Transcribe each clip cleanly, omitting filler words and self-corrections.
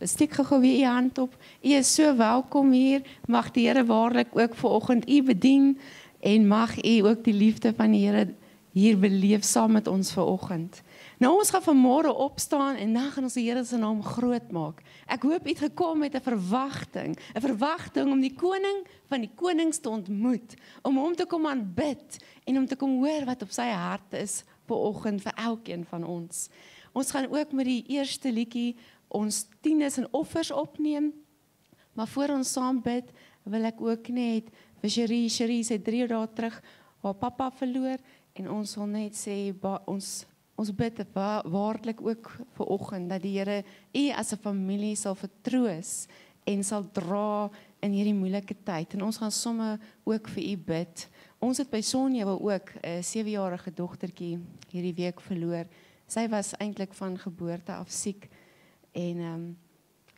Steek gou weer u hand op. U is so welkom hier. Mag die Here waarlik ook vanoggend u bedien en mag u ook die liefde van die Here hier beleef saam met ons vanoggend. Nou ons gaan vanmôre opstaan en dan gaan ons die Here se naam groot maak. Ek hoop u het gekom met 'n verwagting om die koning van die konings te ontmoet, om hom te kom aanbid en om te kom hoor wat op sy hart is vanoggend vir elkeen van ons. Ons gaan ook met die eerste liedjie ons tiendes en offers opneem, maar voor ons saam bid, wil ek ook net vir Cherie sê 3 dae terug haar pappa verloor, en ons wil net sê, ons bid waarlik ook vanoggend, dat die Here u as 'n familie sal vertroos, en sal dra in hierdie moeilike tyd, en ons gaan somme ook vir u bid. Ons het by Sonja ook 'n 7-jarige dogtertjie hierdie week verloor. Sy was eintlik van geboorte af siek, en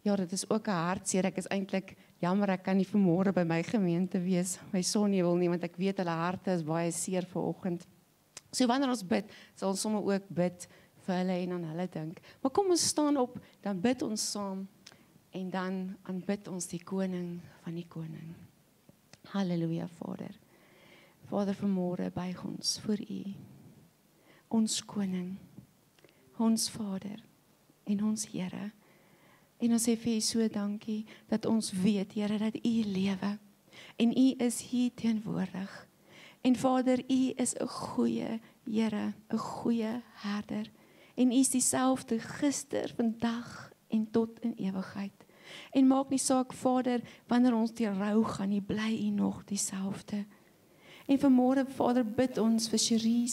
ja, dit is ook 'n hartseer. Ek is eintlik jammer, ek kan nie vanmôre by my gemeente wees, my Sonja wil nie, want ek weet hulle harte is baie seer vanoggend. So wanneer ons bid, sal ons sommer ook bid vir hulle en aan hulle dink. Maar kom ons staan op, dan bid ons saam, en dan aanbid ons die koning van die koning. Halleluja, Vader. Vader, vanmôre buig ons voor u, ons koning, ons Vader en ons Here. En ons sê vir u so dankie, dat ons weet, Here, dat u lewe, en u is hier teenwoordig. En Vader, u is 'n goeie Here, 'n goeie herder. En u is dieselfde gister, vandag en tot in ewigheid. En maak nie saak, Vader, wanneer ons deur rou gaan, nie bly u nog dieselfde. En vanmôre, Vader, bid ons vir Cherie,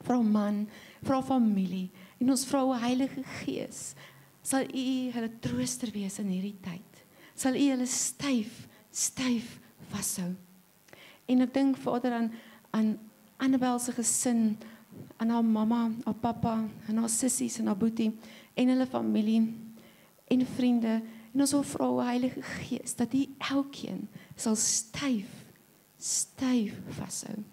vir haar man, vir haar familie, en ons vra o Heilige Gees, sal u hulle trooster wees in hierdie tyd. Sal u hulle styf vashou. En ek dink, Vader, aan Annabel se gesin, aan haar mamma, haar pappa, en haar sissies en haar boetie, en hulle familie, en vriende, en ons wil vra o Heilige Gees, dat u elkeen sal styf vashou,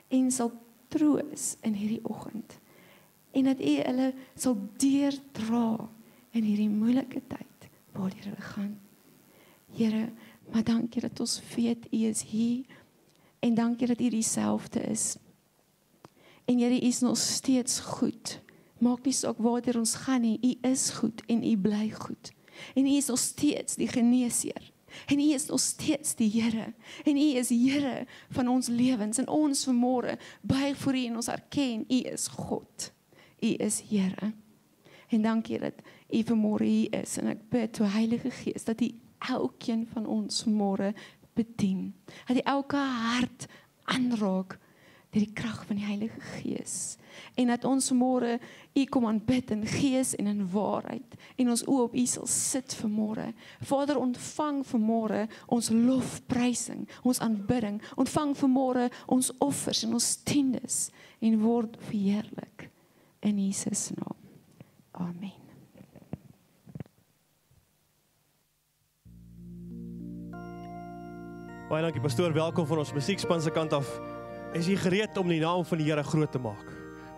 en sal troos in hierdie oggend, en dat u hulle sal deurdra in hierdie moeilike tyd, waardeur hulle gaan. Here, maar dankie dat ons weet, u is hier, en dankie dat u dieselfde is. En Here, u is nog steeds goed. Maak nie saak waardeur ons gaan nie, u is goed en u bly goed. En u is nog steeds die geneesheer. En u is nog steeds die Here. En u is Here van ons lewens. En ons vanmôre buig voor u en ons erken, u is God. U is Here. En dankie dat u vanmôre hier is. En ek bid, o Heilige Gees, dat u elkeen van ons vanmôre bedien. Dat hy elke hart aanraak deur die krag van die Heilige Gees. En dat ons môre u kom aanbid in gees en in waarheid. En ons oë op u sal sit vanmôre. Vader, ontvang vanmôre ons lofprysing, ons aanbidding. Ontvang vanmôre ons offers en ons tiendes. En word verheerlik in Jesus naam. Amen. Baie dankie pastoor, welkom van ons musiekspan se kant af. Is jy gereed om die naam van die Here groot te maak?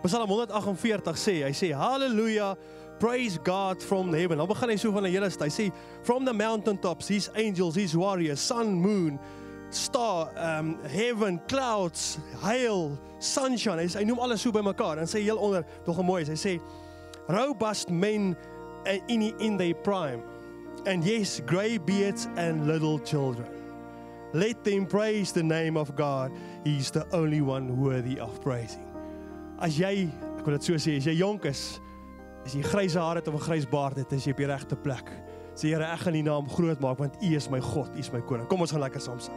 Psalm 148 sê, hy sê, Hallelujah, praise God from heaven. Dan begin hy so van die hele hy sê, from the mountaintops, his angels, his warriors, sun, moon, star, heaven, clouds, hail, sunshine. Hy noem alles so by mekaar. En sê heel onder, nog mooi is, hy sê, robust men in their prime, and yes, grey beards and little children. Let them praise the name of God. He's the only one worthy of praising. As jy, ek wil dit so sê, as jy jonk is, as jy gryse haar het of 'n grys baard het, is jy op die regte plek. Sê Here, ek gaan die naam groot maak, want U is my God, U is my koning. Kom ons gaan lekker saam sing.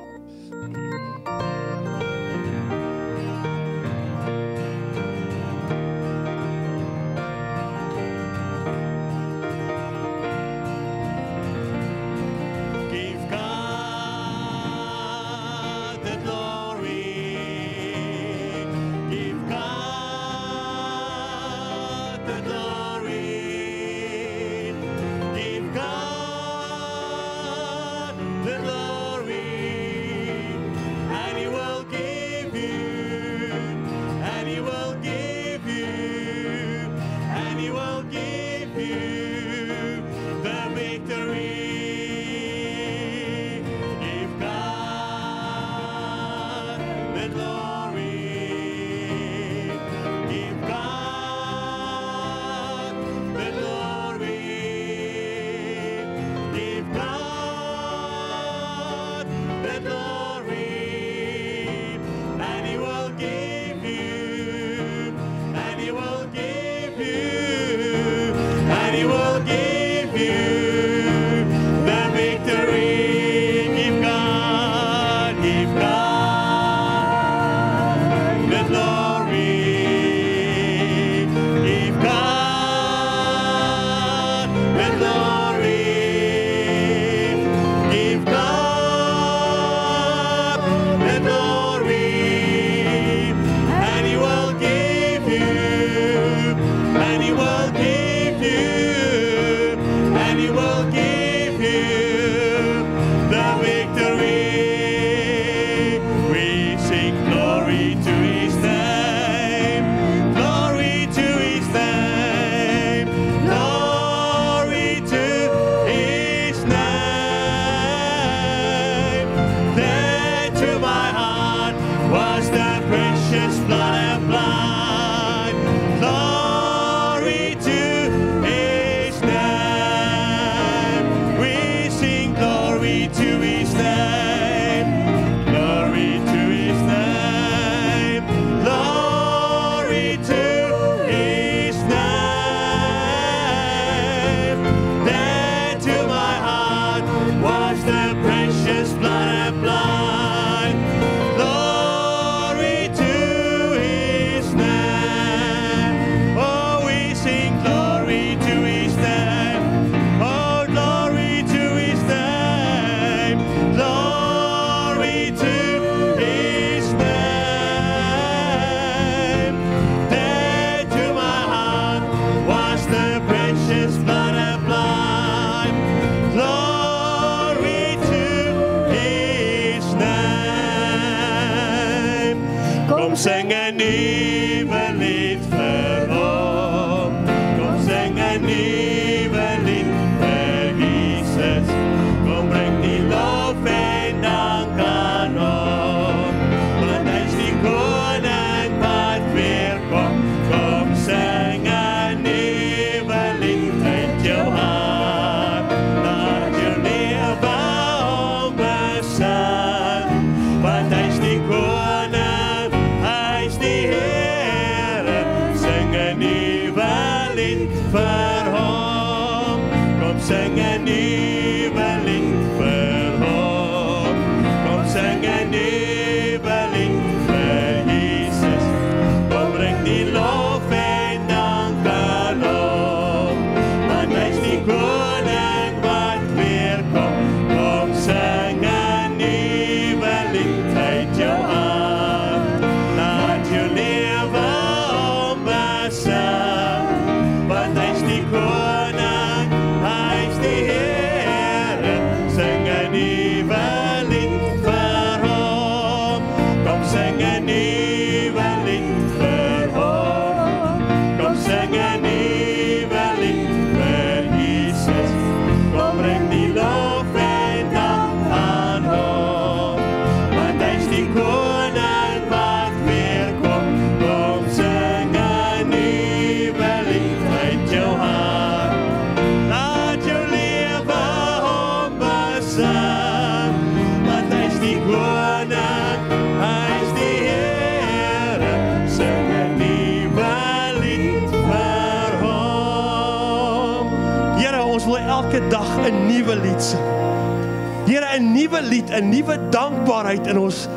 'n nuwe lied vir hom. Kom sing 'n nuwe lied vir Jesus. Kom bring die lof en dank aan hom. Want hy is die koning wat weer kom. Kom sing 'n nuwe lied uit jou hart. Laat jou lewe hom besing. Want hy is die koning, hy is die Here. Sing 'n nuwe lied vir hom. Kom sing 'n nuwe lied vir hom. Kom sing 'n nuwe lied vir Jesus. Kom bring die lof en dank aan hom. Want hy is die koning wat weer kom. Kom sing 'n nuwe lied uit jou hart. Laat jou lewe hom besing. Want hy is die koning, hy is die Here. Sing 'n nuwe lied vir hom. Kom sing 'n nuwe lied vir hom. Kom sing 'n nuwe lied vir Jesus. Kom bring die lof en dank aan hom. Want hy is die koning wat weer kom. Kom sing 'n nuwe lied uit jou hart. Laat jou lewe hom besing. Want hy is die koning, hy is die Here. Sing 'n nuwe lied vir hom. Here, ons wil elke dag 'n nuwe lied sing. Here, 'n nuwe lied, 'n nuwe dankbaarheid in ons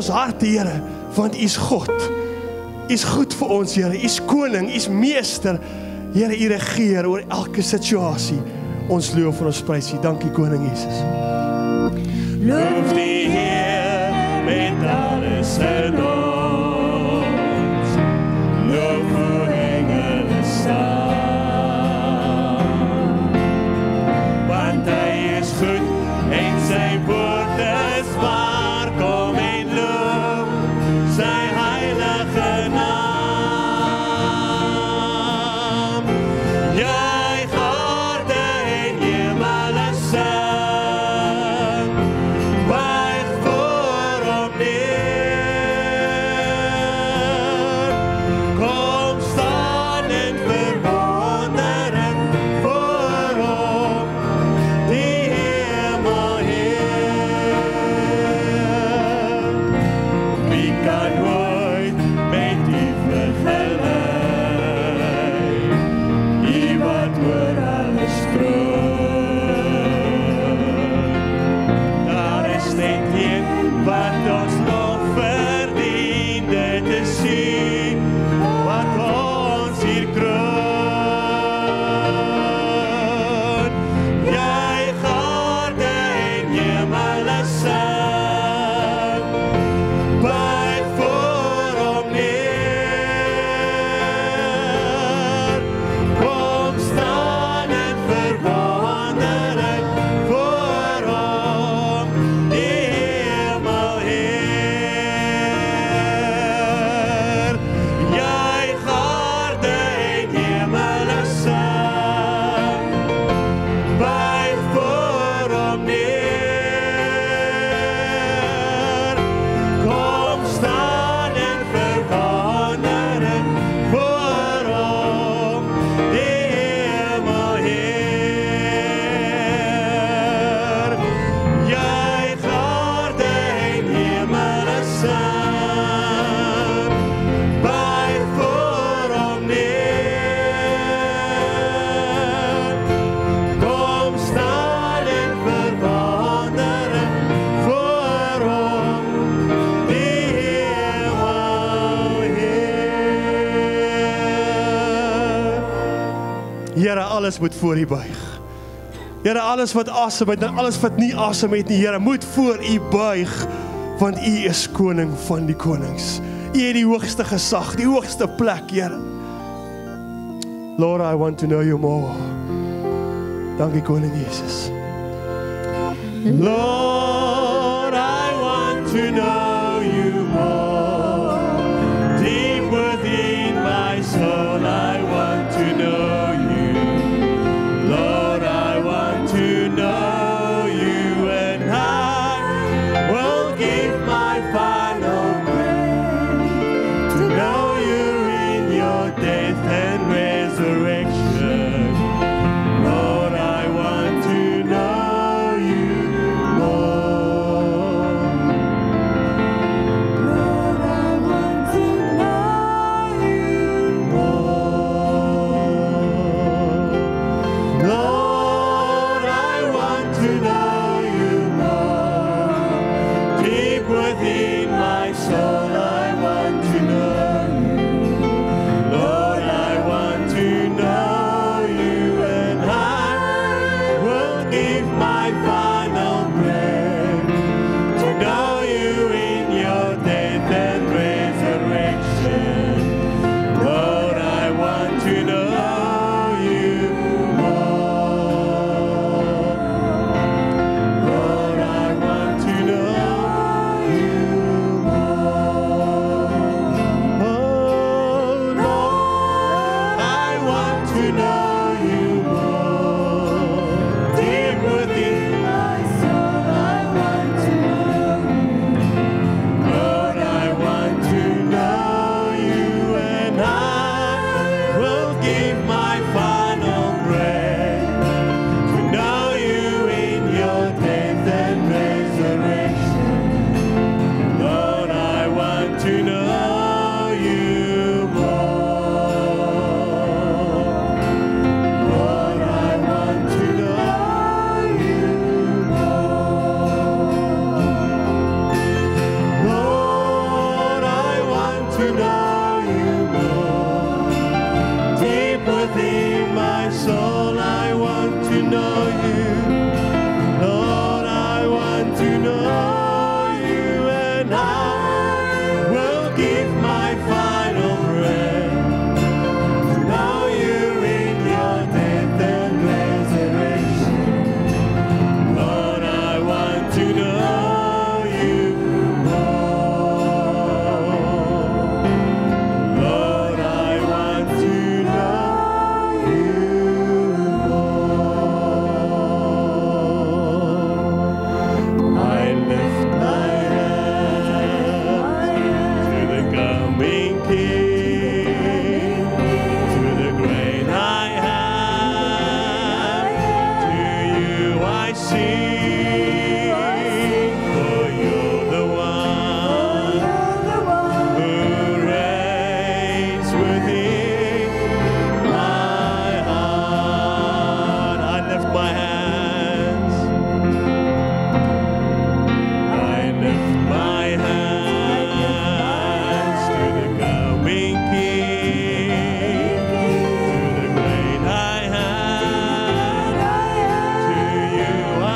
harte, Here, want U is God. U is goed vir ons, Here. U is koning, U is meester. Here, U regeer oor elke situasie. Ons loof en ons prys U. Dankie, koning Jesus. Loof die Heer met alles in ons. Loof hoe engele staan. Want hy is goed en sy woord is waar. Kom en loof sy heilige naam. Juig aarde en hemele sing. Buig voor hom neer. Kom staan in verwondering voor hom, die hemel Heer. Wie kan ooit met U vergelyk? U wat oor alles troon. Daar is net een wat ons lof verdien, dit is U wat ons hier kroon. Juig aarde en hemele sing. Buig voor hom neer. Kom staan in verwondering voor hom, die hemel Heer. Juig aarde en hemele sing. Buig voor hom neer. Kom staan in verwondering voor hom, die hemel Heer. Juig aarde en hemele sing. Buig voor hom neer. Kom staan in verwondering voor hom, die hemel Heer. Here, alles moet voor U buig. Here, alles wat asem het en alles wat nie asem het nie, Here, moet voor U buig, want U is koning van die konings. U het die hoogste gesag, die hoogste plek, Here. Lord, I want to know You more. Dankie, koning Jesus. Lord, I want to know You more. Dear my final breath to know you in your death and resurrection. Lord, I want to know you more. Lord, I want to know you more. Oh, Lord, I want to know you more. Deep within my soul, I want to know you. Lord, I want to know you, and I will give my final breath to know you in your death and resurrection. Lord, I want to know you more. Lord, I want to know you more. Lord, I want to know you more. Deep within my soul, I want to know you. Lord, I want to know you, and I will give my final breath to know you in your death and resurrection. Lord, I want to know you more. Lord, I want to know you more. I lift my hands to the coming King, to the great I am. To you I sing, for you're the one who reigns within my heart. I lift my hands. I lift my hands to the coming King, to the great I am. To you I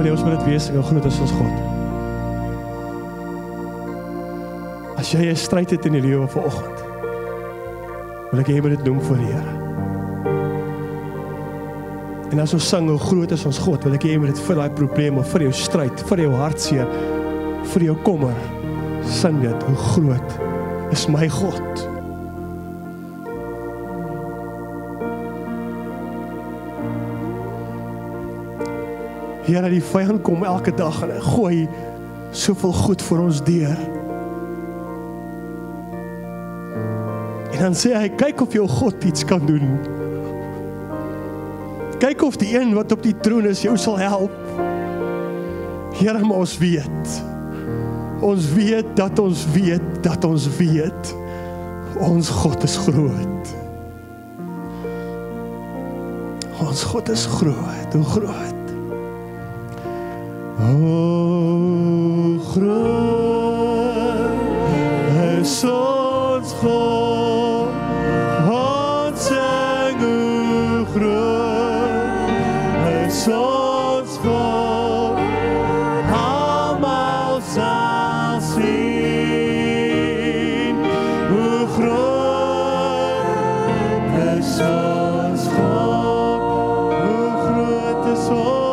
wil hê ons moet dit wees, hoe groot is ons God. As jy 'n stryd het in die lewe vanoggend, wil ek hê jy moet dit noem voor die Here. En as ons sing, hoe groot is ons God, wil ek hê jy moet dit vir daai probleme, vir jou stryd, vir jou hartseer, vir jou kommer, sing dit, hoe groot is my God. Here, die vyand kom elke dag en hy gooi soveel goed vir ons deur. En dan sê hy, kyk of jou God iets kan doen. Kyk of die een wat op die troon is jou sal help. Here, maar ons weet dat ons weet, ons God is groot. Ons God is groot, hoe groot. O groot is ons God, ons sing hoe groot is ons God, almal sal sien, hoe groot is ons God, hoe groot is ons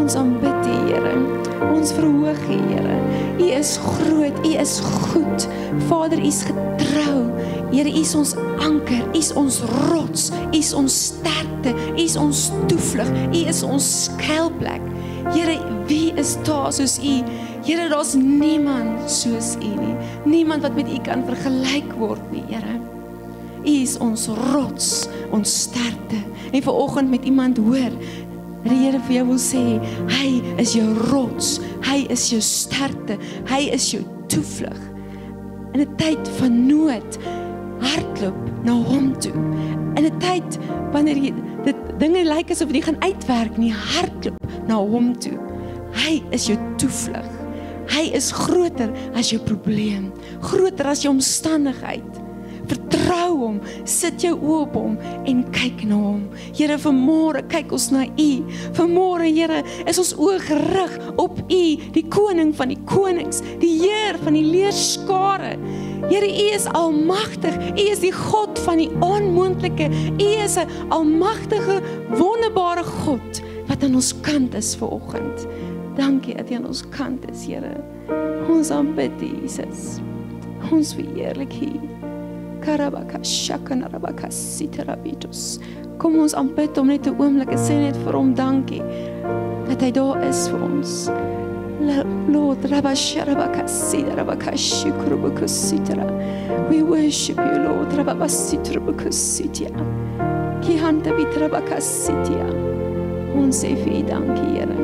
ons aanbid U, Here. Ons verhoog U, Here. U is groot, U is goed. Vader, U is getrou. Here, U is ons anker, U is ons rots, U is ons sterkte, U is ons toevlug, U is ons skuilplek. Here, wie is daar soos U? Here, daar's niemand soos U nie. Niemand wat met U kan vergelyk word nie, Here. U is ons rots, ons sterkte. En vanoggend met iemand hoor, die Here vir jou wil sê, hy is jou rots, hy is jou sterkte, hy is jou toevlug. In 'n tyd van nood, hardloop na hom toe. In 'n tyd wanneer dinge lyk asof dit gaan uitwerk nie, hardloop na hom toe. Hy is jou toevlug. Hy is groter as jou probleem, groter as jou omstandigheid. Vertrou hom, sit jou oë op hom en kyk na hom. Here, vanmôre kyk ons na U. Vanmôre, Here, is ons oë gerig op U, die koning van die konings, die Heer van die leerskare. Here, U is almagtig. U is die God van die onmoontlike. U is 'n almagtige, wonderbare God wat aan ons kant is vanoggend. Dankie dat U aan ons kant is, Here. Ons aanbid U, Jesus. Ons verheerlik U. Kom ons aanbid hom net 'n oomblik en sê net vir hom dankie dat hy daar is vir ons. Lord, we worship you, Lord. Ons sê vir U dankie, Here.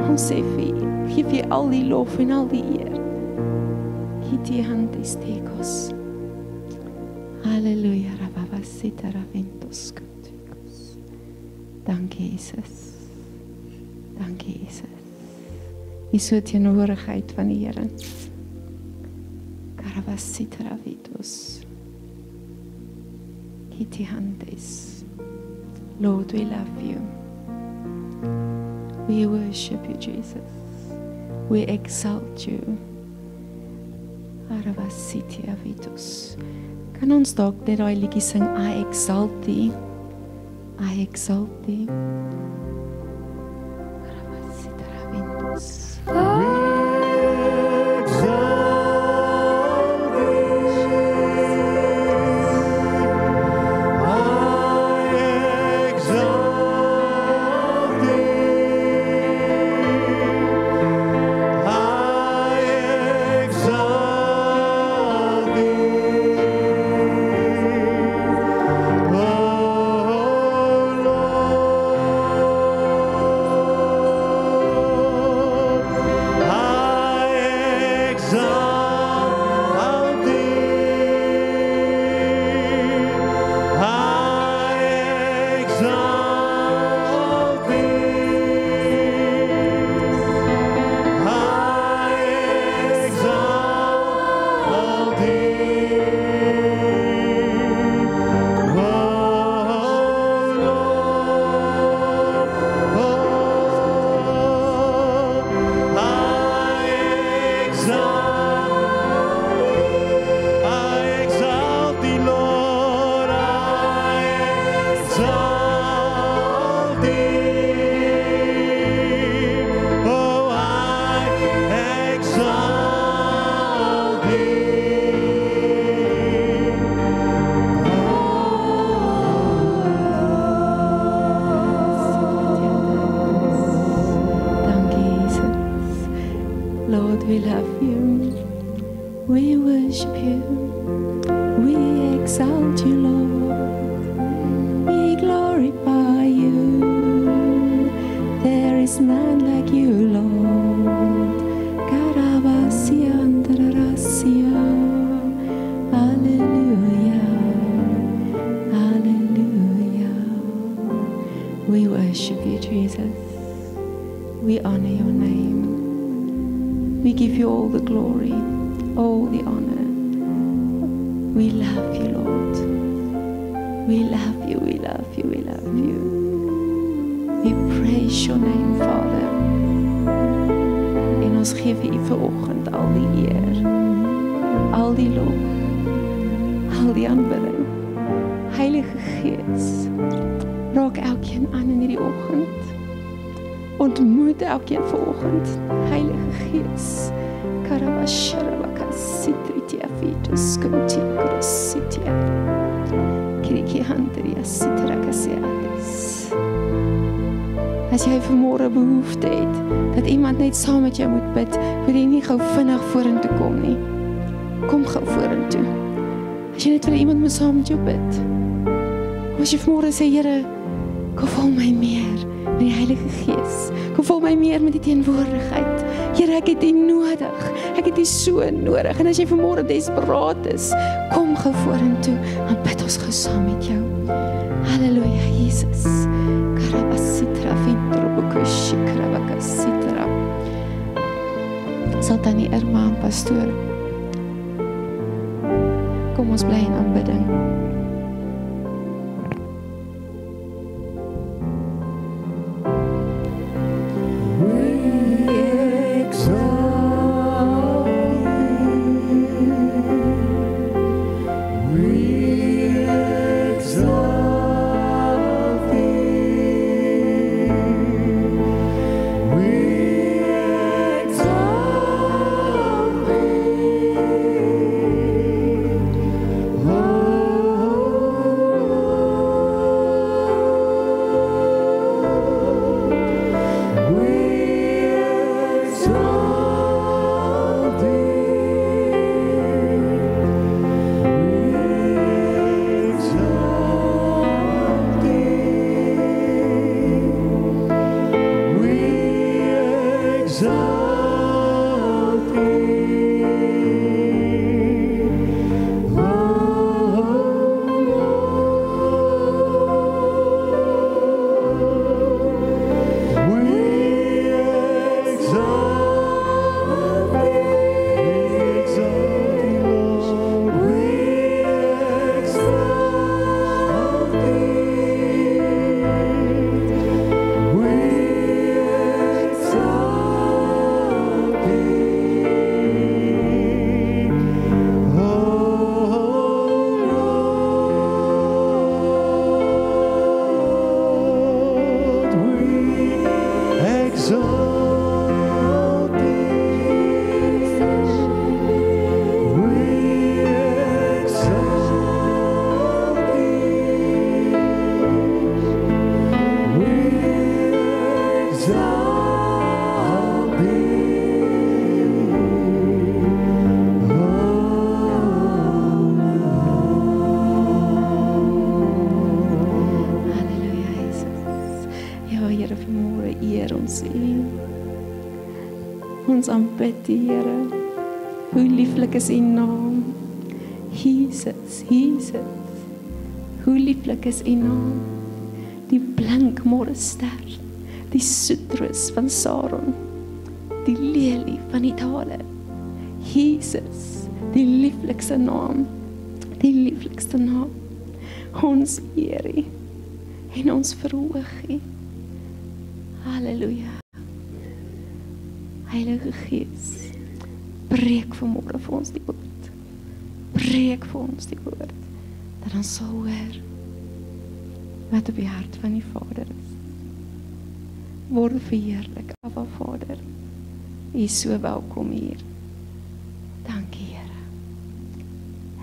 Ons sê vir U, geef U al die lof en al die eer. Kiti hantis tekos. Halleluja, rababasita raventos kuntikos. Dankie, Jesus. Dankie, Jesus. Die so teenwoordigheid van die Here. Karabasita ravitos. Kiti hantes. Lord, we love you. We worship you, Jesus. We exalt you. Arabasitia Vitus. Kan ons dalk net daai liedjie sing, I exalt thee. I exalt thee. Arabasita Vitus. Lord, we love you. We worship you. We exalt you, Lord. We glorify you. There is none like you, Lord. Karabasia andrarasia. Hallelujah. Hallelujah. We worship you, Jesus. We honor your name. We give you all the glory, all the honor. We love you, Lord. We love you, we love you, we love you. We praise your name, Father. En ons gee vir u vanoggend al die eer, al die lof, al die aanbidding. Heilige Gees, raak elkeen aan in hierdie oggend. Ontmoet elkeen vanoggend, Heilige Gees. Karabasharabaka sitritia vitus kuntikura sitia. Kiriki handria sitrakasiatis. As jy vanmôre behoefte het, dat iemand net saam met jou moet bid, wil jy nie gou vinnig vorentoe kom nie. Kom gou vorentoe. As jy net wil iemand moet saam met jou bid. Of as jy vanmôre sê, Here, kom vul my meer met die Heilige Gees. Kom vul my meer met die teenwoordigheid. Here, ek het U nodig. Ek het U so nodig. En as jy vanmôre desperaat is, kom gou vorentoe, dan bid ons gou saam met jou. Halleluja, Jesus. Karabasitra vintrobukushi karabakasitra. Satani Irma en pastoor. Kom ons bly in aanbidding. Oh bid U, Here. Hoe lieflik is U naam. Jesus, Jesus. Hoe lieflik is U naam. Die blink môrester, die soetrus van Saron, die lelie van die dale. Jesus, die lieflikste naam, die lieflikste naam. Ons eer U en ons verhoog U. Halleluja. Heilige Gees, breek vanmôre vir ons die woord. Breek vir ons die woord, dat ons sal hoor wat op die hart van die Vader is. Word verheerlik, Abba Vader. U is so welkom hier. Dankie, Here.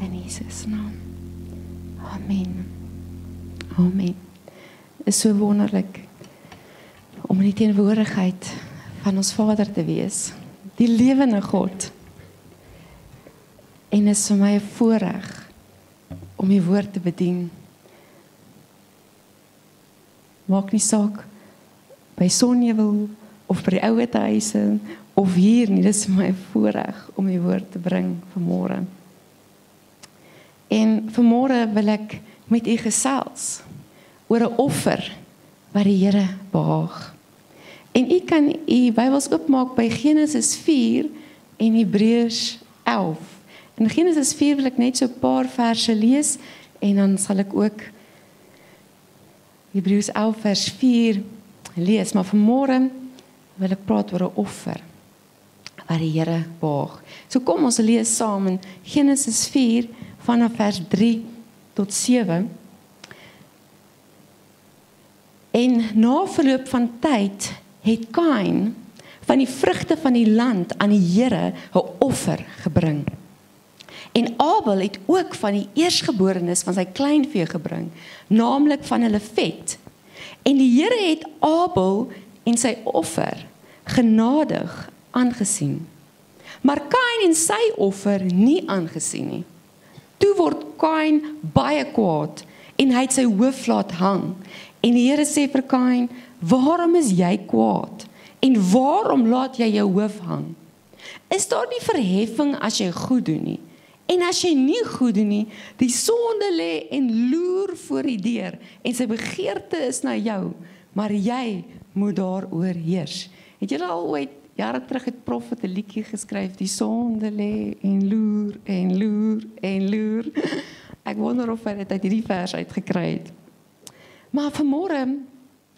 In Jesus naam. Amen. Amen. Dit is so wonderlik om in die teenwoordigheid van ons Vader te wees, die lewende God. En is vir my 'n voorreg om die woord te bedien. Maak nie saak by Sonjewil of by die ouete huise of hier nie, dit is vir my 'n voorreg om die woord te bring vanmôre. En vanmôre wil ek met u gesels oor 'n offer wat die Here behaag. En u kan u Bybels oopmaak by Genesis 4 en Hebreërs 11. In Genesis 4 wil ek net so 'n paar verse lees en dan sal ek ook Hebreërs 11 vers 4 lees, maar vanmôre wil ek praat oor 'n offer wat die Here behaag. So kom ons lees saam in Genesis 4 vanaf vers 3 tot 7. En na verloop van tyd het Kain van die vrugte van die land aan die Here 'n offer gebring. En Abel het ook van die eersgeborenes van sy kleinvee gebring, naamlik van hulle vet. En die Here het Abel en sy offer genadig aangesien. Maar Kain en sy offer nie aangesien nie. Toe word Kain baie kwaad en hy het sy hoof laat hang. En die Here sê vir Kain, waarom is jy kwaad? En waarom laat jy jou hoof hang? Is daar nie verheffing as jy goed doen nie? En as jy nie goed doen nie, die sonde lê en loer voor die deur, en sy begeerte is na jou, maar jy moet daaroor heers. Het julle al ooit, jare terug het Prophet 'n liedjie geskryf, die sonde lê en loer en loer en loer. Ek wonder of hy dit uit hierdie vers uitgekry het. Maar vanmôre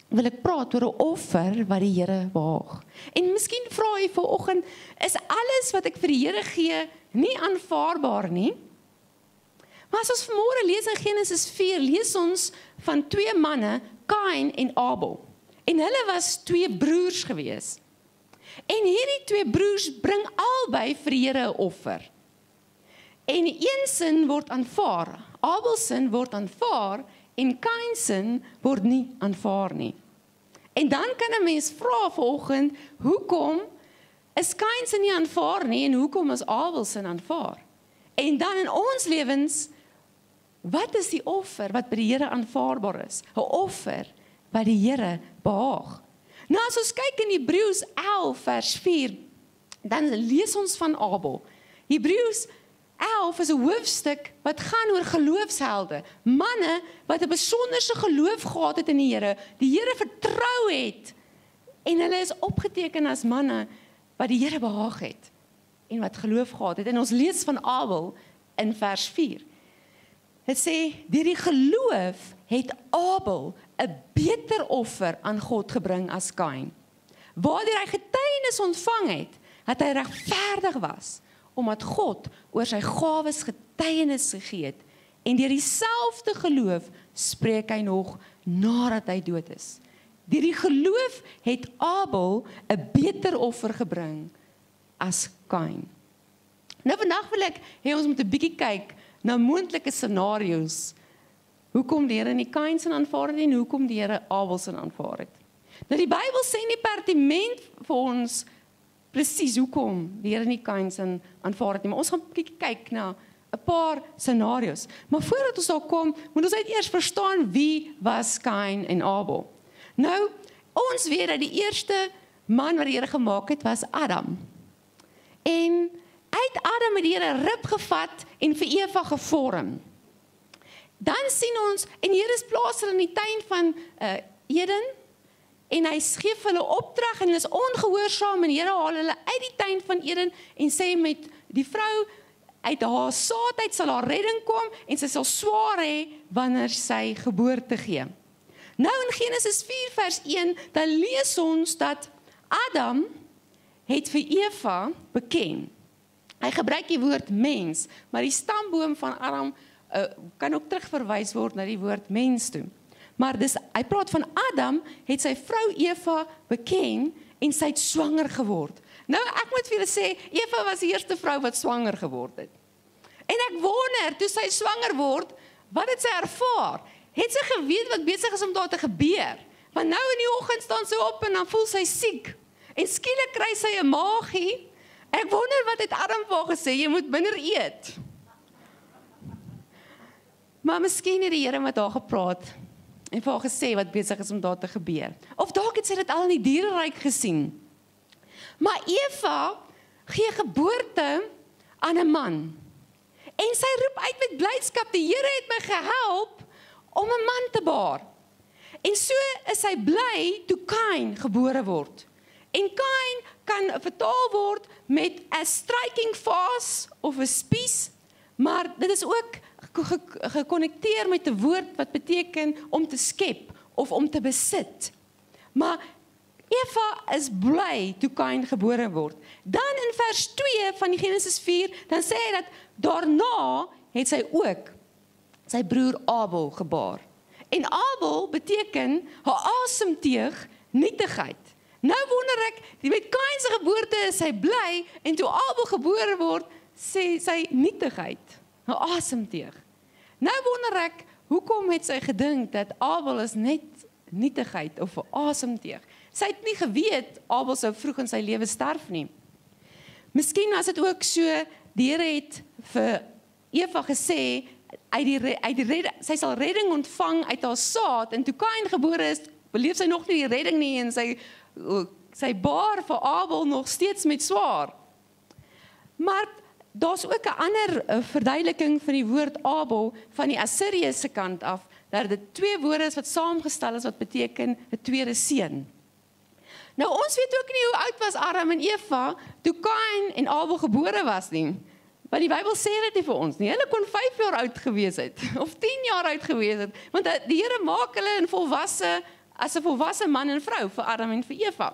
wil ek praat oor 'n offer wat die Here behaag. En miskien vra jy vanoggend, is alles wat ek vir die Here gee nie aanvaarbaar nie? Maar as ons vanmôre lees in Genesis 4, lees ons van twee manne, Kain en Abel. En hulle was twee broers gewees. En hierdie twee broers bring albei vir die Here 'n offer. En een sin word aanvaar, Abel sin word aanvaar, en Kain sin word nie aanvaar nie. En dan kan 'n mens vra vanoggend, hoekom is Kain sin nie aanvaar nie en hoekom is Abel sin aanvaar? En dan in ons lewens, wat is die offer wat by die Here aanvaarbaar is? 'n Offer wat die Here behaag. Nou as ons kyk in Hebreërs 11 vers 4, dan lees ons van Abel. Hebreërs 11 is 'n hoofstuk wat gaan oor geloofshelde, manne wat 'n besonderse geloof gehad het in die Here vertrou het, en hulle is opgeteken as manne wat die Here behaag het, en wat geloof gehad het. En ons lees van Abel in vers 4. Het sê, deur die geloof het Abel 'n beter offer aan God gebring as Kain. Waardeur hy getuienis ontvang het, dat hy regverdig was, omdat God oor sy gawes getuienis gegee het, en deur dieselfde geloof spreek hy nog nadat hy dood is. Deur die geloof het Abel 'n beter offer gebring as Kain. Nou vandag wil ek hê ons moet 'n bietjie kyk na moontlike scenario's. Hoekom die Here nie Kain sin aanvaar het en hoekom die Here Abel sin aanvaar het. Nou die Bybel sê nie pertinent vir ons presies hoekom die Here nie Kain sin aanvaar het nie, maar ons gaan 'n bietjie kyk na 'n paar scenario's. Maar voordat ons daar kom, moet ons eers verstaan wie was Kain en Abel. Nou, ons weet dat die eerste man wat die Here gemaak het was Adam. En uit Adam het die Here 'n rib gevat en vir Eva gevorm. Dan sien ons, en die Here plaas hulle in die tuin van Eden, en hy gee vir hulle opdrag, en hulle is ongehoorsaam, en die Here haal hulle uit die tuin van Eden, en sê met die vrou, uit haar saad uit sal haar redding kom, en sy sal swaar hê, wanneer sy geboorte gee. Nou in Genesis 4 vers 1, dan lees ons dat Adam het vir Eva beken. Hy gebruik die woord mens, maar die stamboom van Adam kan ook terugverwys word na die woord mens toe. Maar hy praat van Adam, het sy vrou Eva beken, en sy het swanger geword. Nou ek moet vir julle sê, Eva was die eerste vrou wat swanger geword het. En ek wonder, toe sy swanger word, wat het sy ervaar? Het sy geweet wat besig is om daar te gebeur? Want nou in die oggend staan sy op en dan voel sy siek. En skielik kry sy 'n maagie. Ek wonder wat het Adam vir haar gesê, jy moet minder eet. Maar miskien het die Here met haar gepraat en vir haar gesê wat besig is om daar te gebeur. Of dalk het sy dit al in die diereryk gesien. Maar Eva gee geboorte aan 'n man. En sy roep uit met blydskap, die Here het my gehelp om 'n man te baar. En so is sy bly toe Kain gebore word. En Kain kan vertaal word met 'n striking fast of 'n spies, maar dit is ook gekonnekteer met 'n woord wat beteken om te skep of om te besit. Maar Eva is bly toe Kain gebore word. Dan in vers 2 van die Genesis 4, dan sê hy dat daarna het sy ook sy broer Abel gebaar. En Abel beteken haar asemteug nietigheid. Nou wonder ek, met Kain se geboorte is sy bly, en toe Abel gebore word, sê sy nietigheid, haar asemteug. Nou wonder ek, hoekom het sy gedink dat Abel is net nietigheid of 'n asemteug? Sy het nie geweet Abel sou vroeg in sy lewe sterf nie. Miskien was dit ook so, die Here het vir Eva gesê, sy sal redding ontvang uit haar saad, en toe Kain gebore is, beleef sy nog nie die redding nie, en sy baar vir Abel nog steeds met swaar. Maar daar's ook 'n ander verduideliking van die woord Abel van die Assiriëse kant af, dat dit twee woorde is wat saamgestel is, wat beteken 'n tweede seun. Nou ons weet ook nie hoe oud was Adam en Eva toe Kain en Abel gebore was nie. Want die Bybel sê dit nie vir ons nie. Hulle kon 5 jaar oud gewees het, of 10 jaar oud gewees het, want die Here maak hulle as 'n volwasse man en vrou vir Adam en vir Eva.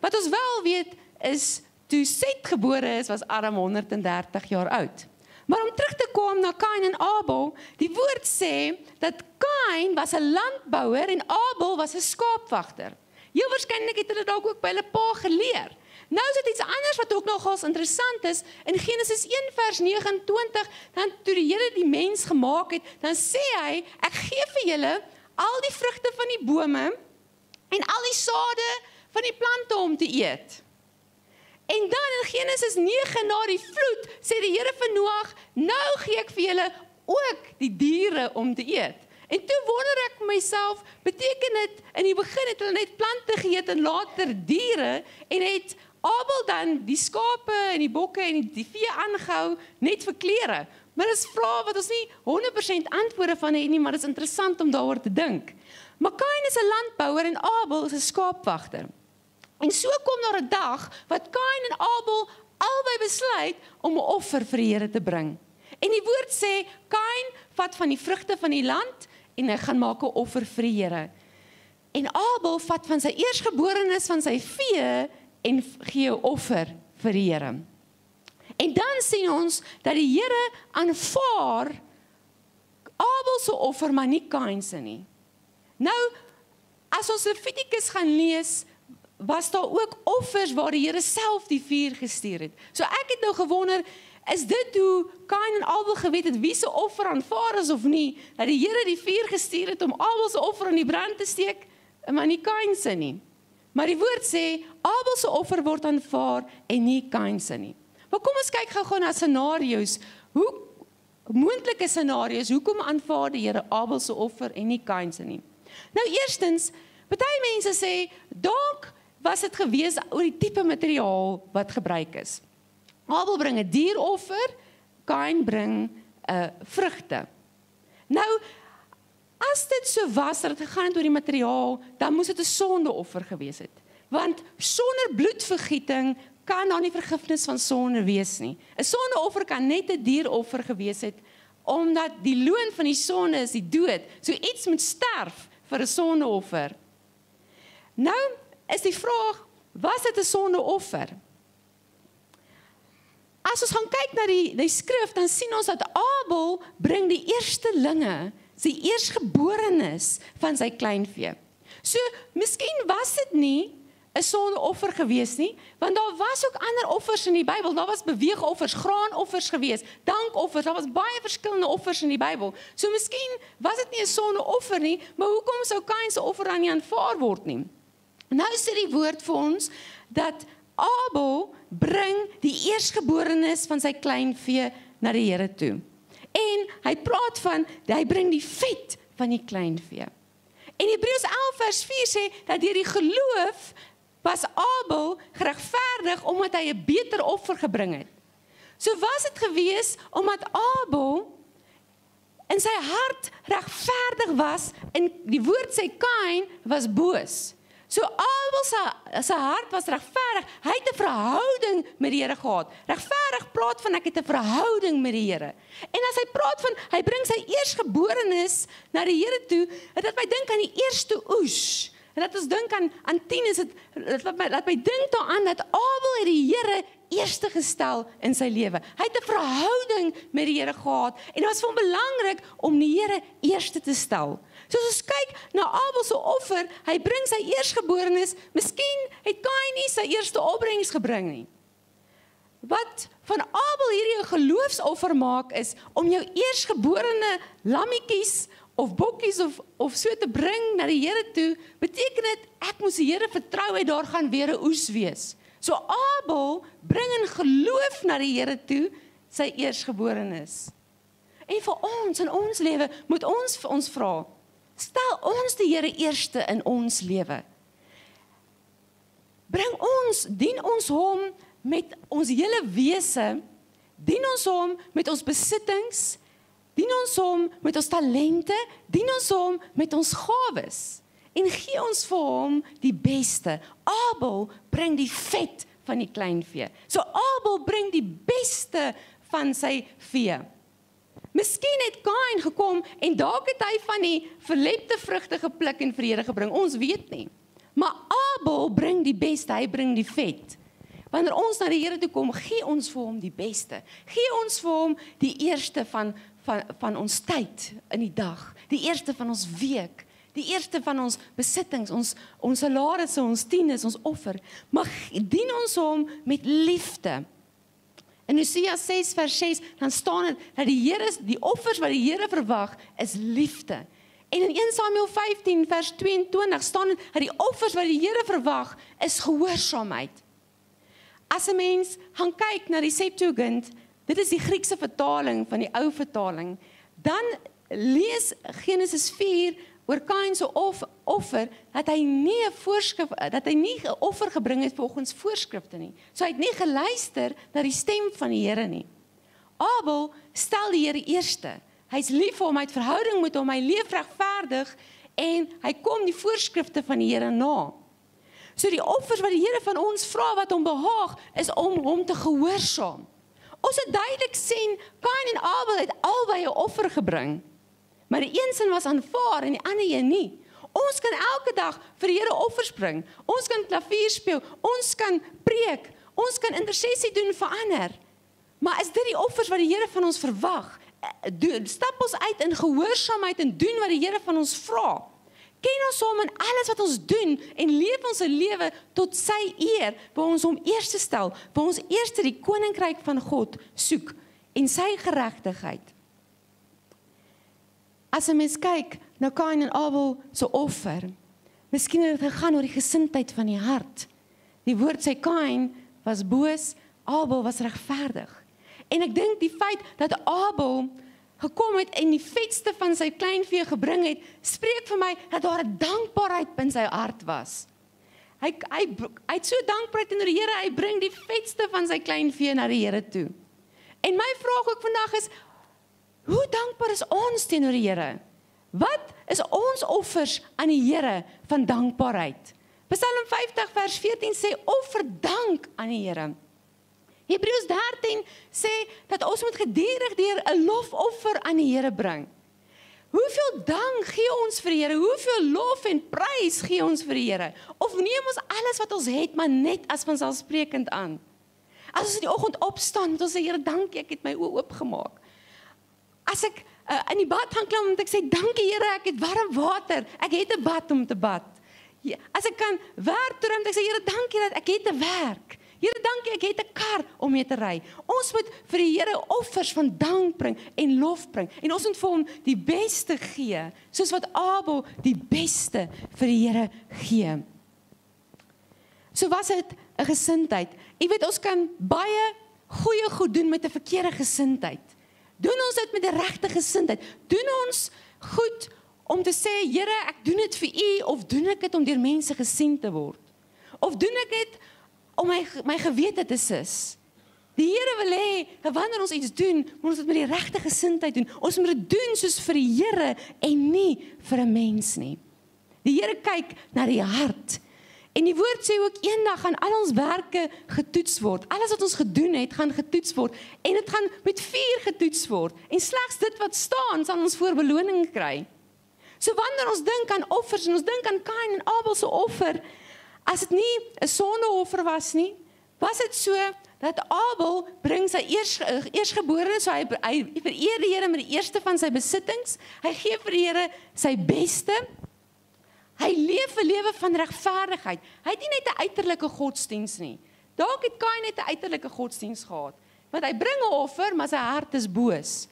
Wat ons wel weet is, toe Set gebore is, was Adam 130 jaar oud. Maar om terug te kom na Kain en Abel, die woord sê dat Kain was 'n landbouer en Abel was 'n skaapwagter. Heel waarskynlik het hulle dalk ook by hulle pa geleer. Nou is dit iets anders wat ook nogals interessant is. In Genesis 1 vers 29, dan toe die Here die mens gemaak het, dan sê hy, ek gee vir julle al die vrugte van die bome en al die sade van die plante om te eet. En dan in Genesis 9 na die vloed, sê die Here vir Noag, nou gee ek vir julle ook die diere om te eet. En toe wonder ek myself, beteken dit, in die begin het hulle net plante geëet en later diere, en het Abel dan die skape en die bokke en die vee aangehou, net vir klere. Maar dit is vrae wat ons nie 100% antwoorde van het nie, maar dit is interessant om daaroor te dink. Maar Kain is 'n landbouer en Abel is 'n skaapwagter. En so kom daar 'n dag wat Kain en Abel albei besluit om 'n offer vir die Here te bring. En die woord sê, Kain vat van die vrugte van die land en hy gaan maak 'n offer vir die Here. En Abel vat van sy eersgeborenes van sy vee en gee 'n offer vir die Here. En dan sien ons dat die Here aanvaar Abel se offer, maar nie Kain se nie. Nou, as ons Levitikus gaan lees, was daar ook offers waar die Here self die vuur gestuur het. So ek het nou gewonder, is dit hoe Kain en Abel geweet het wie se offer aanvaar is of nie, dat die Here die vuur gestuur het om Abel se offer in die brand te steek, maar nie Kain se nie. Maar die woord sê, Abel se offer word aanvaar en nie Kain se nie. Maar kom ons kyk gou na scenario's, moontlike scenario's, hoekom aanvaar die Here Abel se offer en nie Kain se nie? Nou eerstens, party mense sê, dalk was dit gewees oor die tipe materiaal wat gebruik is. Abel bring 'n dieroffer, Kain bring vrugte. Nou, as dit so was, dat het gegaan het oor die materiaal, dan moes dit 'n sondeoffer gewees het. Want sonder bloedvergieting kan daar nie vergifnis van sonde wees nie. 'n Sondeoffer kan net 'n dieroffer gewees het, omdat die loon van die sonde is die dood. So iets moet sterf vir 'n sondeoffer. Nou is die vraag, was dit 'n sondeoffer? As ons gaan kyk na die skrif, dan sien ons dat Abel bring die eerstelinge, sy eersgeborenes van sy kleinvee. So, miskien was dit nie 'n sondeoffer gewees nie, want daar was ook ander offers in die Bybel. Daar was beweegoffers, graanoffers gewees, dankoffers, daar was baie verskillende offers in die Bybel. So miskien was dit nie 'n sondeoffer nie, maar hoekom sou Kain se offer dan nie aanvaar word nie? Nou sê die woord vir ons dat Abel bring die eersgeborenes van sy kleinvee na die Here toe. En hy praat van, hy bring die vet van die kleinvee. En Hebreërs 11 vers 4 sê, dat deur die geloof was Abel geregverdig, omdat hy 'n beter offer gebring het. So was dit gewees, omdat Abel in sy hart regverdig was, en die woord sê Kain was boos. So Abel sy hart was regverdig, hy het 'n verhouding met die Here gehad. Regverdig praat van ek het 'n verhouding met die Here. En as hy praat van, hy bring sy eersgeborenes na die Here toe, dat my dink aan die eerste oes. En dat ons dink aan 10, laat my dink daaraan dat Abel het die Here eerste gestel in sy lewe. Hy het 'n verhouding met die Here gehad, en dit was vir hom belangrik om die Here eerste te stel. So as ons kyk na Abel se offer, hy bring sy eersgeborenes, miskien het Kain nie sy eerste opbrengs gebring nie. Wat van Abel hierdie 'n geloofsoffer maak, is om jou eersgeborene lammetjies of bokkies of so te bring na die Here toe, beteken dit, ek moes die Here vertrou, en daar gaan weer 'n oes wees. So Abel bring in geloof na die Here toe, sy eersgeborenes. En vir ons, in ons lewe, moet ons vir ons vra, stel ons die Here eerste in ons lewe. Dien ons hom met ons hele wese, dien ons hom met ons besittings, dien ons hom met ons talente, dien ons hom met ons gawes, en gee ons vir hom die beste. Abel bring die vet van die kleinvee. So Abel bring die beste van sy vee. Miskien het Kain gekom, en dalk het hy van die verlepte vrugte gepluk en vir die Here gebring, ons weet nie. Maar Abel bring die beste, hy bring die vet. Wanneer ons na die Here toe kom, gee ons vir hom die beste. Gee ons vir hom die eerste van ons tyd in die dag, die eerste van ons week, die eerste van ons besittings, ons salarisse, ons tiendes, ons offer. Maar dien ons hom met liefde. In Hosea 6 vers 6, dan staan dit dat die offers wat die Here verwag, is liefde. En in 1 Samuel 15 vers 22 staan dit dat die offers wat die Here verwag, is gehoorsaamheid. As 'n mens gaan kyk na die Septuagint, dit is die Griekse vertaling van die ou vertaling, dan lees Genesis 4 oor Kain se offer, dat hy nie 'n offer gebring het volgens voorskrifte nie. So hy het nie geluister na die stem van die Here nie. Abel stel die Here eerste. Hy's lief vir hom, hy het verhouding met hom, hy leef regverdig, en hy kom die voorskrifte van die Here na. So die offers wat die Here van ons vra, wat hom behaag, is om hom te gehoorsaam. Ons het duidelik sien, Kain en Abel het albei 'n offer gebring, maar die een sin was aanvaar en die ander een nie. Ons kan elke dag vir die Here offers bring, ons kan klavier speel, ons kan preek, ons kan intersessie doen vir ander, maar is dit die offers wat die Here van ons verwag? Stap ons uit in gehoorsaamheid en doen wat die Here van ons vra? Ken ons hom in alles wat ons doen en leef ons 'n lewe tot sy eer, waar ons hom eerste stel, waar ons eerste die koninkryk van God soek en sy geregtigheid. As 'n mens kyk na Kain en Abel se offer, miskien het dit gegaan oor die gesindheid van die hart. Die woord sê Kain was boos, Abel was regverdig. En ek dink die feit dat Abel gekom het en die vetste van sy kleinvee gebring het, spreek vir my dat daar 'n dankbaarheid in sy hart was. Hy het so dankbaarheid teenoor die Here, hy bring die vetste van sy klein vee na die Here toe. En my vraag ook vandag is, hoe dankbaar is ons teenoor die Here? Wat is ons offers aan die Here van dankbaarheid? Psalm 50 vers 14 sê, offer dank aan die Here. Hebreërs 13 sê, dat ons moet gedurig deur 'n lofoffer aan die Here bring. Hoeveel dank gee ons vir die Here? Hoeveel lof en prys gee ons vir die Here? Of neem ons alles wat ons het, maar net as vanselfsprekend aan? As ons in die oggend opstaan, moet ons sê, Here, dankie, ek het my oë oopgemaak. As ek in die bad gaan klim, moet ek sê, dankie Here, ek het warm water, ek het 'n bad om te bad. Ja, as ek kan werk toe, moet ek sê, Here, dankie dat ek het 'n werk. Here, dankie, ek het 'n kar om mee te ry. Ons moet vir die Here offers van dank bring en lof bring. En ons moet vir hom die beste gee, soos wat Abel die beste vir die Here gee. So was dit 'n gesindheid. Jy weet, ons kan baie goeie goed doen met 'n verkeerde gesindheid. Doen ons dit met 'n regte gesindheid? Doen ons goed om te sê, Here, ek doen dit vir U, of doen ek dit om deur mense gesien te word? Of doen ek dit om my gewete te sis? Die Here wil hê, dat wanneer ons iets doen, moet ons dit met die regte gesindheid doen. Ons moet dit doen soos vir die Here en nie vir 'n mens nie. Die Here kyk na die hart. En die woord sê ook, eendag gaan al ons werke getoets word. Alles wat ons gedoen het, gaan getoets word. En dit gaan met vuur getoets word. En slegs dit wat staan, sal ons voor beloning kry. So wanneer ons dink aan offers, en ons dink aan Kain en Abel se offer, as dit nie 'n sondeoffer was nie, was dit so, dat Abel bring sy eersgeborene, so hy vereer die Here met die eerste van sy besittings, hy gee vir die Here sy beste, hy leef 'n lewe van regverdigheid. Hy het nie net 'n uiterlike godsdiens nie. Dalk het Kain net 'n uiterlike godsdiens gehad, want hy bring 'n offer, maar sy hart is boos.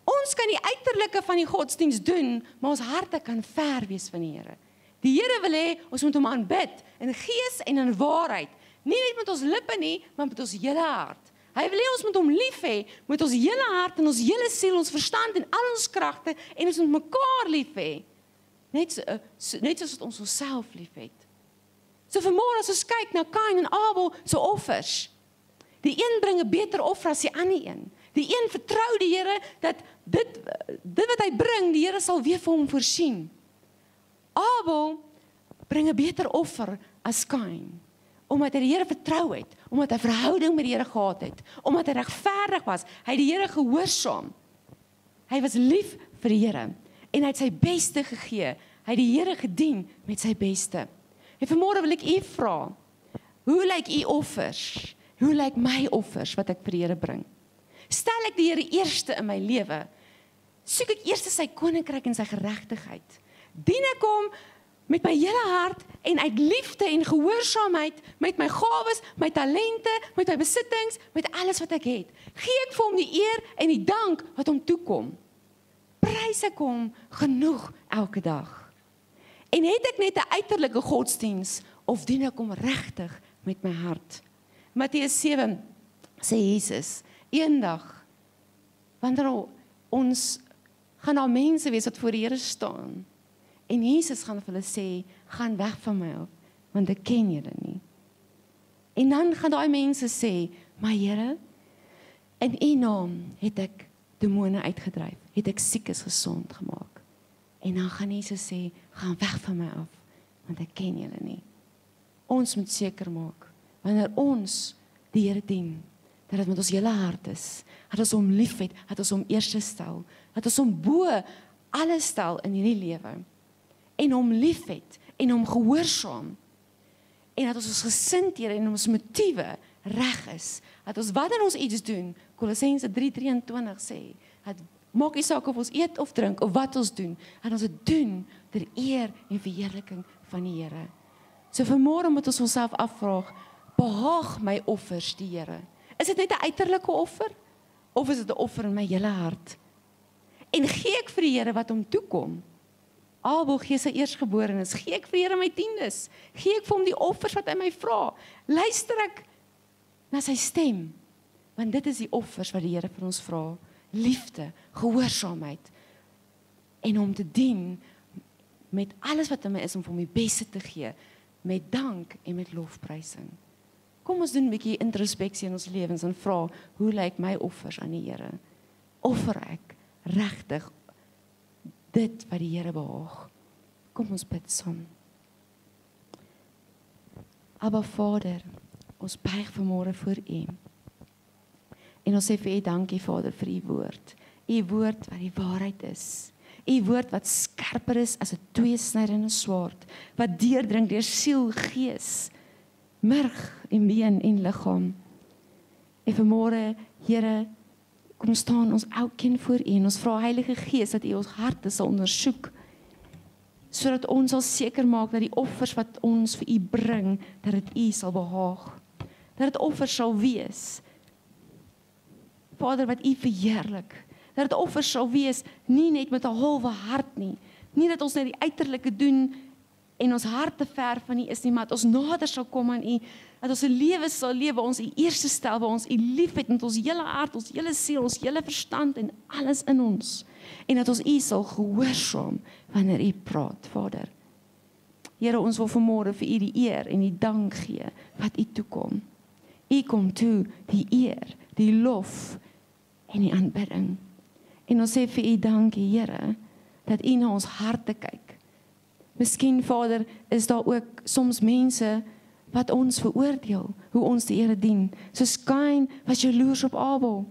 Ons kan die uiterlike van die godsdiens doen, maar ons harte kan ver wees van die Here. Die Here wil hê, ons moet hom aanbid, in gees en in waarheid. Nie net met ons lippe nie, maar met ons hele hart. Hy wil hê, ons moet hom lief hê, met ons hele hart en ons hele siel, ons verstand en al ons kragte, en ons moet mekaar lief hê. Net soos wat ons onsself lief het. So vanmôre as ons kyk na Kain en Abel se offers, die een bring 'n beter offer as die ander een. Die een vertrou die Here, dat dit wat hy bring, die Here sal weer vir hom voorsien. Abel bring 'n beter offer as Kain, omdat hy die Here vertrou het, omdat hy 'n verhouding met die Here gehad het, omdat hy regverdig was, hy het die Here gehoorsaam. Hy was lief vir die Here, en hy het sy beste gegee, hy het die Here gedien met sy beste. En vanmôre wil ek u vra, hoe lyk u offers? Hoe lyk my offers wat ek vir die Here bring? Stel ek die Here eerste in my lewe? Soek ek eers sy koninkryk en sy geregtigheid? Dien ek hom met my hele hart en uit liefde en gehoorsaamheid, met my gawes, my talente, met my besittings, met alles wat ek het? Gee ek vir hom die eer en die dank wat hom toekom? Prys ek hom genoeg elke dag? En het ek net 'n uiterlike godsdiens, of dien ek hom regtig met my hart? Matteus 7 sê Jesus, eendag, wanneer ons gaan daar mense wees wat voor die Here staan, en Jesus gaan vir hulle sê, gaan weg van my af, want ek ken julle nie. En dan gaan daai mense sê, maar Here, in U naam het ek demone uitgedryf, het ek siekes gesond gemaak. En dan gaan Jesus sê, gaan weg van my af, want ek ken julle nie. Ons moet seker maak, wanneer ons die Here dien, dat dit met ons hele hart is, dat ons hom liefhet, dat ons hom eerste stel, dat ons hom bo alles stel in hierdie lewe, en hom liefhet, en hom gehoorsaam, en dat ons gesindhede en ons motiewe reg is, dat ons wanneer ons iets doen, Kolossense 3:23 sê, dat maak nie saak of ons eet of drink, of wat ons doen, dat ons dit doen ter eer en verheerliking van die Here. So vanmôre moet ons onsself afvraag, behaag my offers die Here? Is dit net 'n uiterlike offer? Of is dit 'n offer in my hele hart? En gee ek vir die Here wat hom toekom? Abel gee sy eersgeborenes, gee ek vir die Here my tiendes? Gee ek vir hom die offers wat hy my vra? Luister ek na sy stem? Want dit is die offers wat die Here vir ons vra. Liefde, gehoorsaamheid, en om te dien met alles wat in my is, om vir hom die beste te gee. met dank en met lofprysing. Kom ons doen 'n bietjie introspeksie in ons lewens en vra, hoe lyk my offers aan die Here? Offer ek regtig dit wat die Here behaag? Kom ons bid saam. Aba Vader, ons buig vanmôre voor U. En ons sê vir U dankie Vader vir U woord. U woord wat die waarheid is. U woord wat skerper is as 'n tweesnydende swaard, wat deurdring deur siel, gees, murg en been en liggaam. En vanmôre, Here, kom staan ons elkeen voor U en ons vra Heilige Gees dat U ons harte sal ondersoek, sodat ons sal seker maak dat die offers wat ons vir U bring, dat dit U sal behaag. Dat dit offers sal wees, Vader, wat U verheerlik. Dat dit offers sal wees, nie net met 'n halwe hart nie. Nie dat ons net die uiterlike doen en ons harte ver van U is nie, maar dat ons nader sal kom aan U, dat ons 'n lewe sal lewe, ons U eerste stel, waar ons U liefhet met ons hele hart, ons hele siel, ons hele verstand en alles in ons. En dat ons U sal gehoorsaam wanneer U praat, Vader. Here, ons wil vanmôre vir U die eer en die dank gee wat U toekom. U kom toe die eer, die lof en die aanbidding. En ons sê vir U dankie, Here, dat U na ons harte kyk. Miskien, Vader, is daar ook soms mense wat ons veroordeel, hoe ons die Here dien. Soos Kain was jaloers op Abel.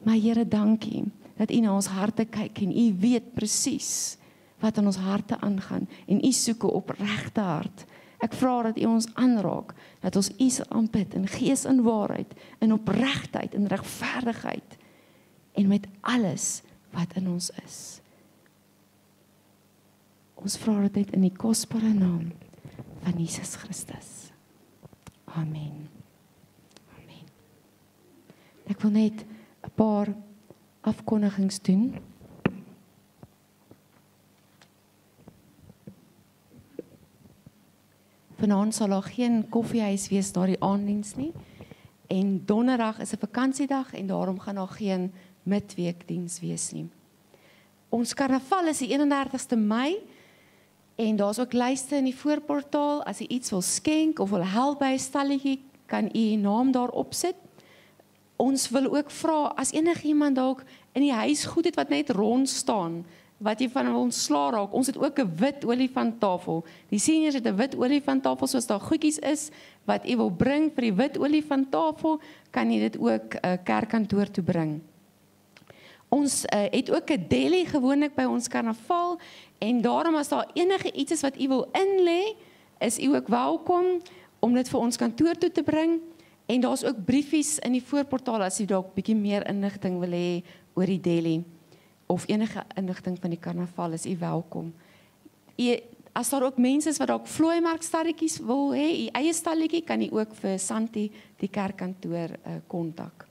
Maar Here, dankie, dat U na ons harte kyk en U weet presies wat in ons harte aangaan. En U soek 'n opregte hart. Ek vra dat U ons aanraak, dat ons U sal aanbid in gees en waarheid, in opregtheid, in regverdigheid, en met alles wat in ons is. Ons vra dit in die kosbare naam van Jesus Christus. Amen. Amen. Ek wil net 'n paar afkondigings doen. Vanaand sal daar geen koffiehuis wees na die aanddiens nie. En donderdag is 'n vakansiedag en daarom gaan daar geen midweekdiens wees nie. Ons karnaval is die 31ste Mei en daar's ook lyste in die voorportaal. As jy iets wil skenk of wil help by 'n stalletjie, kan u naam daar opsit. Ons wil ook vra, as enigiemand dalk in die huis goed het wat net rond staan, wat jy van ons sla raak, ons het ook 'n wit olifanttafel. Die seniors het 'n wit olifanttafel, soos daar goedjies is, wat jy wil bring vir die wit olifanttafel, kan jy dit ook kerkkantoor toe bring. Ons het ook 'n deli gewoonlik by ons karnaval, en daarom as daar enige iets is wat u wil inlê, is u ook welkom om dit vir ons kantoor toe te bring. En daar's ook briefies in die voorportaal as u dalk bietjie meer inligting wil hê oor die deli of enige inligting van die karnaval, is u welkom. As daar ook mense is wat dalk vlooimark stalletjies wil hê, u eie stalletjie, kan u ook vir Santi die kerkkantoor kontak.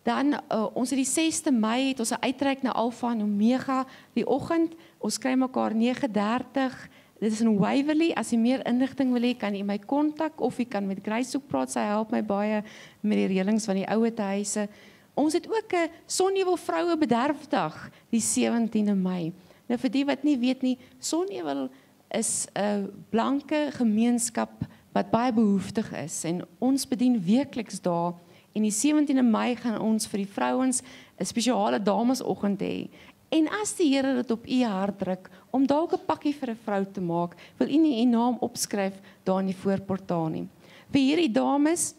Dan, ons het die 6de Mei, het ons 'n uitreik na Alpha en Omega die oggend. Ons kry mekaar 9:30. Dit is in Waverley. As jy meer inligting wil hê, kan jy my kontak of jy kan met Grace ook praat. Sy help my baie met die reëlings van die ouete huise. Ons het ook 'n Sonheuwel Vroue Bederfdag die 17de Mei. Nou vir die wat nie weet nie, Sonheuwel is 'n blanke gemeenskap wat baie behoeftig is en ons bedien weekliks daar. En die 17de Mei gaan ons vir die vrouens 'n spesiale damesoggend hê. En as die Here dit op u hart druk om dalk 'n pakkie vir 'n vrou te maak, wil u nie u naam opskryf daar in die voorportaal nie. Vir hierdie dames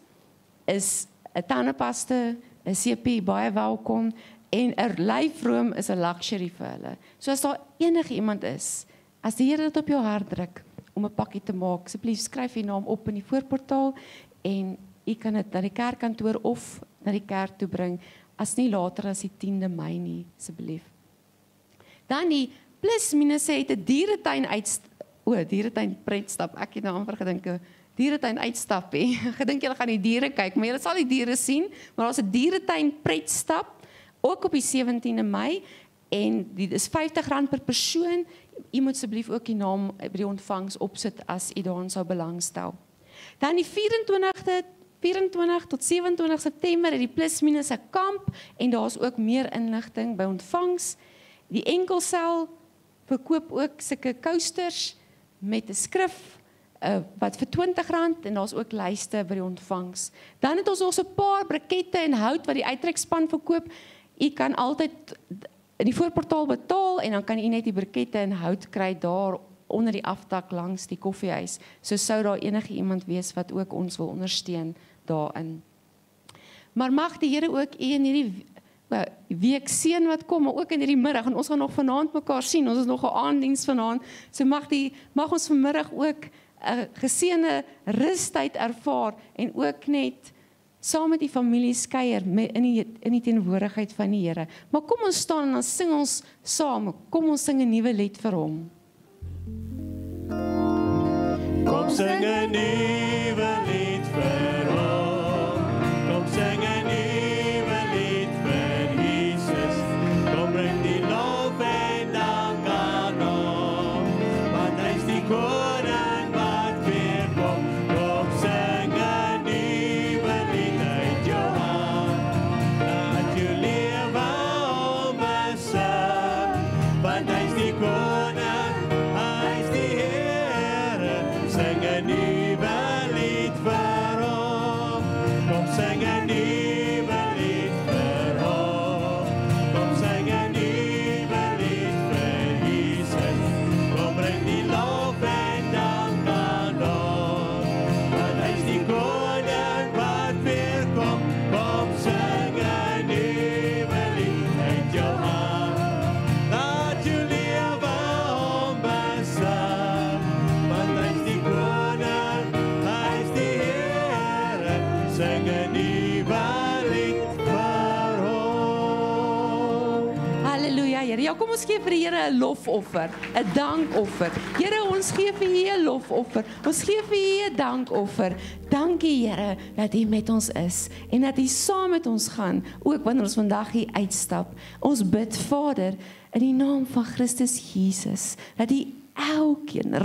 is 'n tandepasta, 'n CP baie welkom en 'n lyfroom is 'n luxury vir hulle. So as daar enige iemand is, as die Here dit op jou hart druk om 'n pakkie te maak, asseblief skryf u naam op in die voorportaal en u kan dit na die kerkkantoor of na die kerk toe bring, as nie later as die 10de Mei nie, asseblief. Dan die plus minus het 'n dieretuin pretstap. Ek het nou amper gedink 'n dieretuin uitstap hè. Gedink julle gaan die diere kyk, maar julle sal die diere sien, maar daar's 'n dieretuin pretstap ook op die 17de Mei en dit is R50 per persoon. U moet asseblief ook die naam by die ontvangs opsit as u daaraan sou belangstel. Dan die 24 tot 27 September het die plus minus 'n kamp en daar's ook meer inligting by ontvangs. Die Enkelcel verkoop ook sulke coasters met 'n skrif wat vir R20 en daar's ook lyste by die ontvangs. Dan het ons nog so 'n paar brikette en hout wat die uittrekspan verkoop. U kan altyd in die voorportaal betaal en dan kan u net die brikette en hout kry daar onder die afdak langs die koffiehuis. So sou daar enige iemand wees wat ook ons wil ondersteun daarin. Maar mag die Here ook u in hierdie week seën wat kom, maar ook in hierdie middag, en ons gaan nog vanaand mekaar sien, ons is nog 'n aanddiens vanaand, so mag ons vanmiddag ook 'n geseënde rustyd ervaar, en ook net saam met die familie kuier in die teenwoordigheid van die Here. Maar kom ons staan en dan sing ons saam, kom ons sing 'n nuwe lied vir hom. Kom sing 'n nuwe lied vir hom, kom sing 'n nuwe lied vir Jesus, kom bring die lof en dank aan hom, want hy is die koning wat weer kom. Kom sing 'n nuwe lied uit jou hand, laat jou lewe hom besing, want hy is die koning, hy is die Here. Sing 'n nuwe lied vir hom, kom sing 'n nuwe lied vir hom, kom sing 'n nuwe lied vir Jesus, kom bring die lof en dank aan hom, want hy is die koning wat weer kom. Kom sing 'n nuwe lied uit jou hand, laat jou lewe hom besing, want hy is die koning, hy is die Here. Sing 'n nuwe lied vir hom. Halleluja, Here. Ja, kom ons gee vir die Here 'n lofoffer, 'n dankoffer. Here, ons gee vir U 'n lofoffer. Ons gee vir U 'n dankoffer. Dankie, Here, dat U met ons is en dat U saam met ons gaan, ook wanneer ons vandag hier uitstap. Ons bid, Vader, in die naam van Christus Jesus, dat U elkeen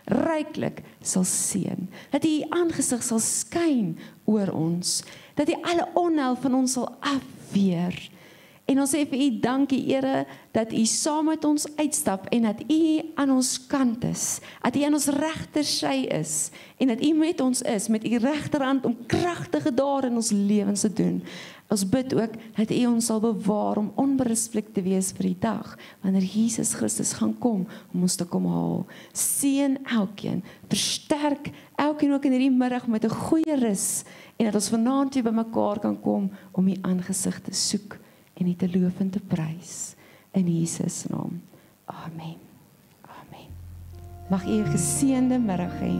ryklik sal seën. Dat U aangesig sal skyn oor ons. Dat U alle onheil van ons sal afweer. En ons sê vir U dankie, Here, dat U saam met ons uitstap en dat U aan ons kant is. Dat U aan ons regtersy is en dat U met ons is met U regterhand om kragtige dade in ons lewens te doen. Ons bid ook dat U ons sal bewaar om onberisplik te wees vir die dag wanneer Jesus Christus gaan kom om ons te kom haal. Seën elkeen, versterk elkeen ook in hierdie middag met 'n goeie rus en dat ons vanaand weer bymekaar kan kom om U aangesig te soek en U te loof en te prys. In Jesus naam. Amen. Amen. Mag U 'n geseënde middag hê.